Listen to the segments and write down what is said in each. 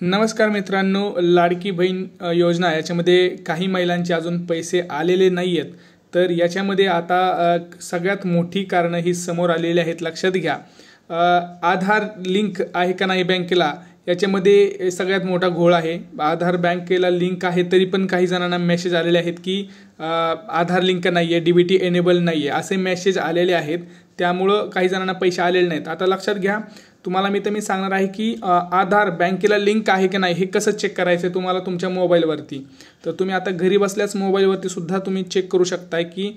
नमस्कार मित्रांनो, लाडकी बहीण योजना याच्यामध्ये काही महिलांचे अजून पैसे आलेले नाही आहेत. तर याच्यामध्ये आता सगळ्यात मोठी कारणं ही समोर आलेली आहेत. लक्षात घ्या, आधार लिंक आहे का नाही बँकेला, याच्यामध्ये सगळ्यात मोठा घोळ आहे. आधार बँकेला लिंक आहे तरी पण काही जणांना मेसेज आलेले आहेत की आधार लिंक नाही आहे, DBT एनेबल नाही आहे, असे मेसेज आलेले आहेत. त्यामुळं काही जणांना पैसे आलेले नाहीत. आता लक्षात घ्या, तुम्हाला मी सांगणार आहे की आधार बँकेला लिंक आहे की नाही हे कसं चेक करायचं तुम्हाला तुमच्या मोबाईलवरती. तर तुम्ही आता घरी बसल्याच मोबाईलवरती सुद्धा तुम्ही चेक करू शकताय की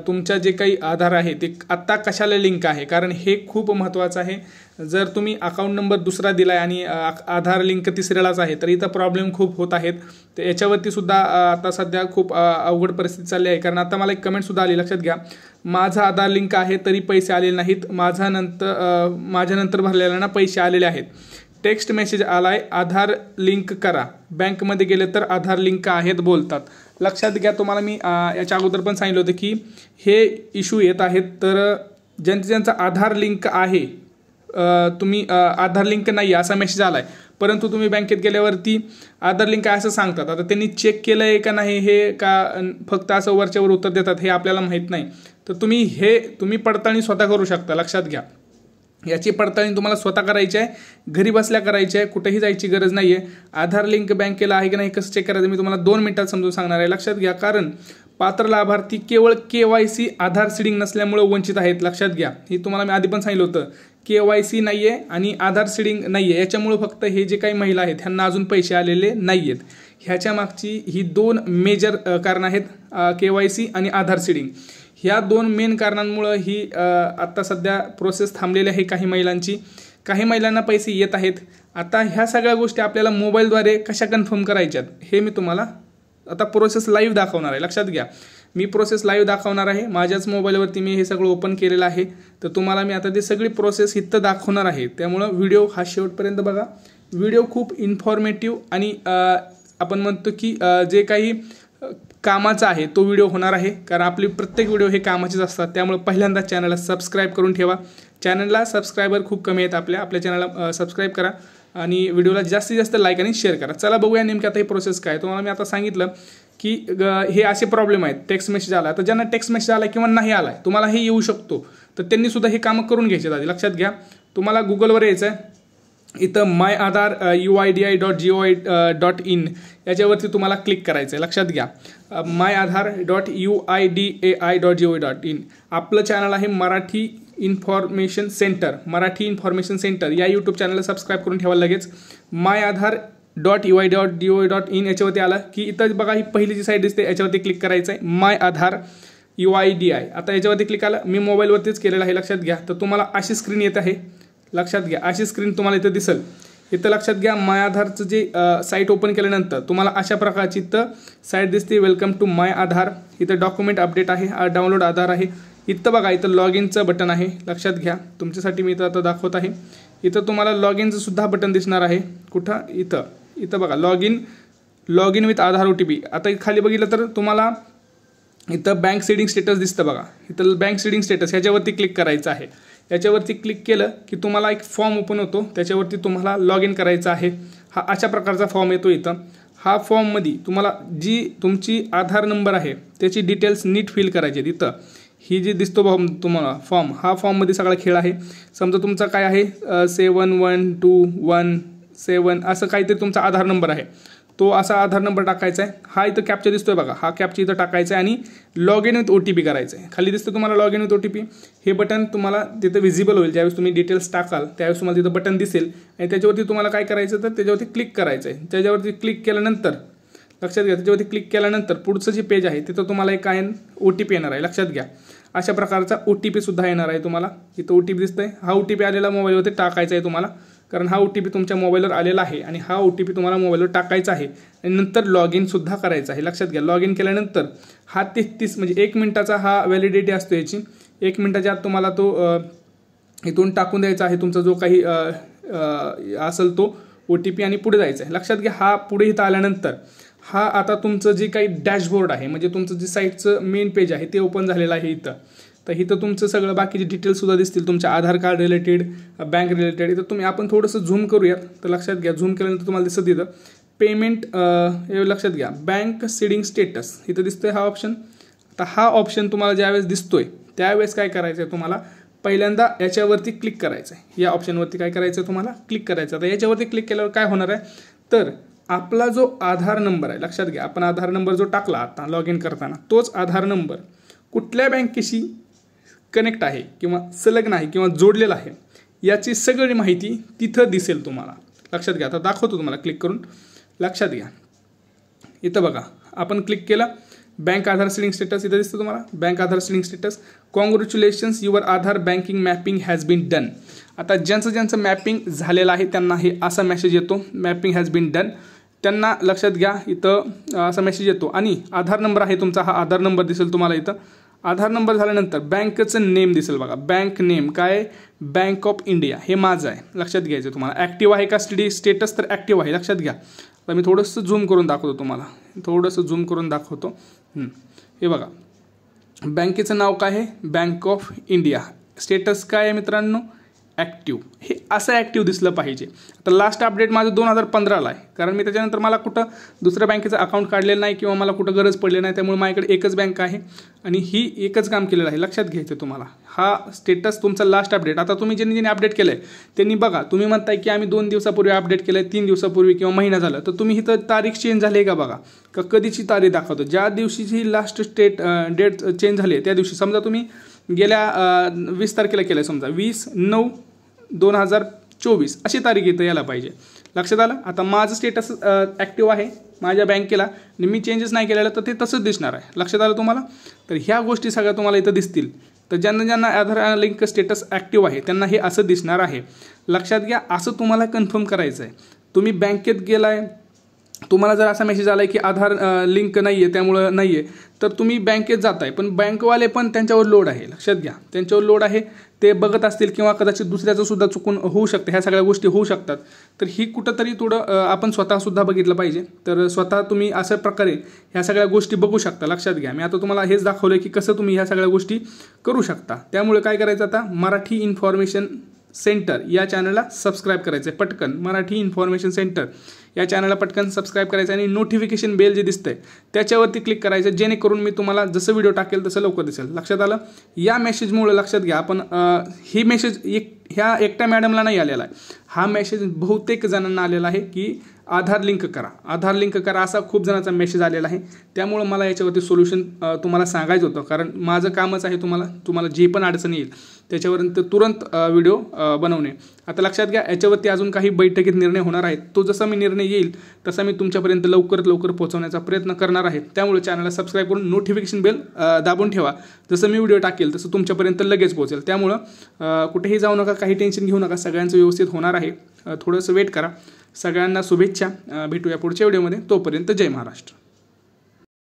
तुमच्या जे काही आधार आहे ते आत्ता कशाला लिंक आहे, कारण हे खूप महत्त्वाचं आहे. जर तुम्ही अकाउंट नंबर दुसरा दिला आहे आणि आधार लिंक तिसऱ्यालाच आहे तर इथं प्रॉब्लेम खूप होत आहेत. तर याच्यावरती सुद्धा आता सध्या खूप अवघड परिस्थिती चालली आहे. कारण आता मला एक कमेंटसुद्धा आली, लक्षात घ्या, माझा आधार लिंक आहे तरी पैसे आलेले नाहीत, माझ्यानंतर भरलेल्यांना पैसे आलेले आहेत. टेक्स्ट मेसेज आलाय, आधार लिंक करा, बँकमध्ये गेले तर आधार लिंक आहेत बोलतात. लक्षात घ्या, तुम्हाला मी याच्या अगोदर पण सांगितलं होतं की हे इश्यू येत आहेत. तर ज्यांचा आधार लिंक आहे, तुम्ही आधार लिंक नाही असा मेसेज आलाय परंतु तुम्ही बँकेत गेल्यावरती आधार लिंक आहे असं सांगतात. आता त्यांनी चेक केलं आहे का नाही हे का फक्त असं वरच्यावर उत्तर देतात हे आपल्याला माहीत नाही. तर तुम्ही पडताळणी स्वतः करू शकता. लक्षात घ्या, याची पडताळणी तुम्हाला स्वतः करायची आहे, घरी बसल्या करायची आहे, कुठेही जायची गरज नाही आहे. आधार लिंक बँकेला आहे की नाही कसं चेक करायचं मी तुम्हाला 2 मिनिटात समजून सांगणार आहे. लक्षात घ्या, कारण पात्र लाभार्थी केवळ KYC आधार सीडिंग नसल्यामुळे वंचित आहेत. लक्षात घ्या, हे तुम्हाला मी आधी पण सांगितलं होतं, KYC नाही आहे आणि आधार सीडिंग नाही आहे, याच्यामुळे फक्त हे जे काही महिला आहेत ह्यांना अजून पैसे आलेले नाही आहेत. ह्याच्या मागची ही 2 मेजर कारणं आहेत, KYC आणि आधार सीडिंग. ह्या 2 मेन कारणांमुळं ही आत्ता सध्या प्रोसेस थांबलेली आहे काही महिलांची. काही महिलांना पैसे येत आहेत. आता ह्या सगळ्या गोष्टी आपल्याला मोबाईलद्वारे कशा कन्फर्म करायच्यात हे मी तुम्हाला आता प्रोसेस लाईव्ह दाखवणार आहे. लक्षात घ्या, मी प्रोसेस लाईव्ह दाखवणार आहे. माझ्याच मोबाईलवरती मी हे सगळं ओपन केलेलं आहे. तर तुम्हाला मी आता ती सगळी प्रोसेस इथं दाखवणार आहे. त्यामुळं व्हिडिओ हा शेवटपर्यंत बघा. व्हिडिओ खूप इन्फॉर्मेटिव्ह आणि आपण म्हणतो की जे काही कामाचा आहे तो व्हिडिओ होणार आहे, कारण आपली प्रत्येक व्हिडिओ हे कामाचेच असतात. त्यामुळे पहिल्यांदा चॅनलला सबस्क्राईब करून ठेवा. चॅनलला सबस्क्रायबर खूप कमी आहेत, आपल्या चॅनलला सबस्क्राईब करा आणि व्हिडिओला जास्तीत जास्त लाईक आणि शेअर करा. चला बघूया नेमकी आता ही प्रोसेस काय. तुम्हाला मी आता सांगितलं की हे असे प्रॉब्लेम आहेत. टेक्स्ट मेसेज आला, तर ज्यांना टेक्स्ट मेसेज आला किंवा नाही आला तुम्हाला हे येऊ शकतो, तर त्यांनी सुद्धा हे कामं करून घ्यायचे आधी. लक्षात घ्या, तुम्हाला गुगलवर यायचं आहे, इथं माय आधार UIDI.gov.in याच्यावरती तुम्हाला क्लिक करायचं आहे. लक्षात घ्या, myAadhar.UIDAI.gov.in आपलं चॅनल आहे मराठी इन्फॉर्मेशन सेंटर. या यूट्यूब चॅनलला सबस्क्राईब करून ठेवा लगेच. myAadhar.UIDI.gov.in याच्यावरती आला की इथं बघा, ही पहिली जी साईट दिसते याच्यावरती क्लिक करायचं आहे, माय आधार UIDI. आता याच्यावरती क्लिक आला, मी मोबाईलवरतीच केलेलं आहे. लक्षात घ्या, तर तुम्हाला अशी स्क्रीन येत आहे. लक्षात घ्या, अशी स्क्रीन तुम्हाला इथं दिसेल. इथं लक्षात घ्या, माय आधारचं जे साईट ओपन केल्यानंतर तुम्हाला अशा प्रकारची इथं साईट दिसते, वेलकम टू माय आधार. इथं डॉक्युमेंट अपडेट आहे, डाउनलोड आधार आहे. इथं बघा, इथं लॉग इनचं बटन आहे. लक्षात घ्या, तुमच्यासाठी मी इथं आता दाखवत आहे. इथं तुम्हाला लॉग इनचं सुद्धा बटन दिसणार आहे. कुठं? इथं बघा, log in with Aadhaar OTP. आता खाली बघितलं तर तुम्हाला इथं बँक सीडिंग स्टेटस दिसतं बघा. इथं बँक सीडिंग स्टेटस ह्याच्यावरती क्लिक करायचं आहे. याच्यावरती क्लिक केलं की तुम्हाला एक फॉर्म ओपन होतो, त्याच्यावरती तुम्हाला लॉग इन करायचं आहे. हा अशा प्रकारचा फॉर्म येतो इथं. हा फॉर्ममध्ये तुम्हाला जी तुमची आधार नंबर आहे त्याची डिटेल्स नीट फिल करायचे. तिथं ही जी दिसतो तुम्हाला फॉर्म, हा फॉर्ममध्ये सगळा खेळ आहे. समजा तुमचा काय आहे 712117 असं काहीतरी तुमचा आधार नंबर आहे, तो असा आधार नंबर टाकायचा आहे. हा इथं कॅप्चा दिसतोय बघा, हा कॅप्चा इथं टाकायचा आहे आणि लॉग इन विथ OTP करायचं आहे. खाली दिसतं तुम्हाला लॉग इन विथ OTP. हे बटन तुम्हाला तिथं व्हिजिबल होईल. ज्यावेळेस तुम्ही डिटेल्स टाकाल त्यावेळेस तुम्हाला तिथं बटन दिसेल आणि त्याच्यावरती तुम्हाला काय करायचं तर त्याच्यावरती क्लिक करायचं आहे. त्याच्यावरती क्लिक केल्यानंतर लक्षात घ्या, त्याच्यावरती क्लिक केल्यानंतर पुढचं जे पेज आहे तिथं तुम्हाला एक काय OTP येणार आहे. लक्षात घ्या, अशा प्रकारचा OTP सुद्धा येणार आहे तुम्हाला. इथं OTP दिसतंय, हा OTP आलेला मोबाईलवरती टाकायचा आहे तुम्हाला, कारण हा OTP तुमच्या मोबाईलवर आलेला आहे आणि हा OTP तुम्हाला मोबाईलवर टाकायचा आहे आणि नंतर लॉग इन सुद्धा करायचं आहे. लक्षात घ्या, लॉग इन केल्यानंतर हा 33 म्हणजे 1 मिनिटाचा हा व्हॅलिडिटी असतो याची. 1 मिनिटाच्या आत तुम्हाला तो इथून टाकून द्यायचा आहे तुमचा जो काही असेल तो OTP आणि पुढे जायचं आहे. लक्षात घ्या, हा पुढे इथं आल्यानंतर हा आता तुमचं जे काही डॅशबोर्ड आहे म्हणजे तुमचं जे साईटचं मेन पेज आहे ते ओपन झालेलं आहे. इथं तर इथं तुमचं सगळं बाकीचे डिटेल्ससुद्धा दिसतील, तुमच्या आधार कार्ड रिलेटेड, बँक रिलेटेड. इथं आपण थोडंसं झूम करूयात. तर लक्षात घ्या, झूम केल्यानंतर तुम्हाला दिसत इथं पेमेंट, हे लक्षात घ्या बँक सीडिंग स्टेटस इथं दिसतोय हा ऑप्शन. आता हा ऑप्शन तुम्हाला ज्यावेळेस दिसतोय त्यावेळेस काय करायचं आहे, तुम्हाला पहिल्यांदा याच्यावरती क्लिक करायचं आहे. या ऑप्शनवरती काय करायचं आहे, तुम्हाला क्लिक करायचं. आता याच्यावरती क्लिक केल्यावर काय होणार आहे, तर आपला जो आधार नंबर आहे, लक्षात घ्या आपण आधार नंबर जो टाकला आता लॉग इन करताना, तोच आधार नंबर कुठल्या बँकेशी कनेक्ट आहे किंवा संलग्न आहे किंवा जोडलेला आहे याची सगळी माहिती तिथं दिसेल तुम्हाला. लक्षात घ्या, आता दाखवतो तुम्हाला क्लिक करून. लक्षात घ्या, इथं बघा आपण क्लिक केलं, बँक आधार सीडिंग स्टेटस इथं दिसतं तुम्हाला, bank Aadhaar seeding status. Congratulations, your Aadhaar banking mapping has been done. आता ज्यांचं मॅपिंग झालेलं आहे त्यांना हे असा मेसेज येतो, मॅपिंग हॅज बीन डन. त्यांना लक्षात घ्या इथं असा मेसेज येतो आणि आधार नंबर आहे तुमचा, हा आधार नंबर दिसेल तुम्हाला इथं. आधार नंबर झाल्यानंतर बँकेचं नेम दिसेल बघा, बँक नेम काय, बँक ऑफ इंडिया, हे माझं आहे. लक्षात घ्यायचं तुम्हाला. ॲक्टिव्ह आहे का स्टेटस, तर ॲक्टिव्ह आहे. लक्षात घ्या. आता मी थोडंसं झूम करून दाखवतो तुम्हाला, थोडंसं झूम करून दाखवतो. हे बघा, बँकेचं नाव काय आहे, बँक ऑफ इंडिया. स्टेटस काय आहे मित्रांनो, ॲक्टिव्ह. हे असं ॲक्टिव्ह दिसलं पाहिजे. आता लास्ट अपडेट माझं 2015ला आहे, कारण मी त्याच्यानंतर मला कुठं दुसऱ्या बँकेचं अकाउंट काढलेलं नाही किंवा मला कुठं गरज पडली नाही, त्यामुळे माझ्याकडे एकच बँक आहे आणि ही एकच काम केलेलं आहे. लक्षात घ्यायचं तुम्हाला. हा स्टेटस तुमचा लास्ट अपडेट. आता तुम्ही ज्यांनी अपडेट केलं आहे त्यांनी बघा, तुम्ही म्हणताय की आम्ही 2 दिवसापूर्वी अपडेट केलं आहे, 3 दिवसापूर्वी किंवा महिना झाला, तर तुम्ही इथं तारीख चेंज झाली आहे का बघा, का कधीची तारीख दाखवतो. ज्या दिवशीची लास्ट डेट चेंज झाली आहे त्या दिवशी, समजा तुम्ही गेल्या 20 तारखेला केलं आहे, समजा 20/9/2024 अशी तारीख इथं यायला पाहिजे. लक्षात आलं. आता माझं स्टेटस ॲक्टिव्ह आहे माझ्या बँकेला आणि मी चेंजेस नाही केलेलं, तर ते तसंच दिसणार आहे. लक्षात आलं तुम्हाला. तर ह्या गोष्टी सगळ्या तुम्हाला इथं दिसतील. तर ज्यांना आधार लिंक स्टेटस ॲक्टिव्ह आहे त्यांना हे असं दिसणार आहे. लक्षात घ्या, असं तुम्हाला कन्फर्म करायचं आहे. तुम्ही बँकेत गेलाय, तुम्हाला जर असा मेसेज आला आहे की आधार लिंक नाही आहे त्यामुळं नाही आहे, तर तुम्ही बँकेत जाताय, पण बँकवाले पण त्यांच्यावर लोड आहे. लक्षात घ्या, त्यांच्यावर लोड आहे, ते बघत असतील किंवा कदाचित दुसऱ्याचं सुद्धा चुकून होऊ शकतं. ह्या सगळ्या गोष्टी होऊ शकतात. तर ही कुठंतरी थोडं आपण स्वतःसुद्धा बघितलं पाहिजे. तर स्वतः तुम्ही अशा प्रकारे ह्या सगळ्या गोष्टी बघू शकता. लक्षात घ्या, मी आता तुम्हाला हेच दाखवलं की कसं तुम्ही ह्या सगळ्या गोष्टी करू शकता. त्यामुळे काय करायचं, आता मराठी इन्फॉर्मेशन सेंटर या चॅनलला सबस्क्राईब करायचं आहे पटकन. मराठी इन्फॉर्मेशन सेंटर या चॅनलला पटकन सबस्क्राईब करायचं आणि नोटिफिकेशन बेल जे दिसतंय त्याच्यावरती क्लिक करायचं, जेणेकरून मी तुम्हाला जसं व्हिडिओ टाकेल तसं लवकर दिसेल. लक्षात आलं. या मेसेजमुळे लक्षात घ्या, आपण ही मेसेज ह्या एकट्या मॅडमला नाही आलेला आहे, हा मेसेज बहुतेक जणांना आलेला आहे की आधार लिंक करा, आधार लिंक करा, असा खूप जणांचा मेसेज आलेला आहे. त्यामुळं मला याच्यावरती सोल्युशन तुम्हाला सांगायचं होतं, कारण माझं कामच आहे तुम्हाला जे पण अडचण येईल त्याच्यावर तुरंत व्हिडिओ बनवणे. आता लक्षात घ्या, याच्यावरती अजून काही बैठकीत निर्णय होणार आहेत. तो जसा मी निर्णय येईल तसा मी तुमच्यापर्यंत लवकरात लवकर पोहोचवण्याचा प्रयत्न करणार आहे. त्यामुळे चॅनलला सबस्क्राईब करून नोटिफिकेशन बेल दाबून ठेवा. जसं मी व्हिडिओ टाकेल तसं तुमच्यापर्यंत लगेच पोहोचेल. त्यामुळं कुठेही जाऊ नका, काही टेन्शन घेऊ नका, सगळ्यांचं व्यवस्थित होणार आहे. थोडंसं वेट करा. सगळ्यांना शुभेच्छा. भेटूया पुढच्या व्हिडिओमध्ये. तोपर्यंत जय महाराष्ट्र.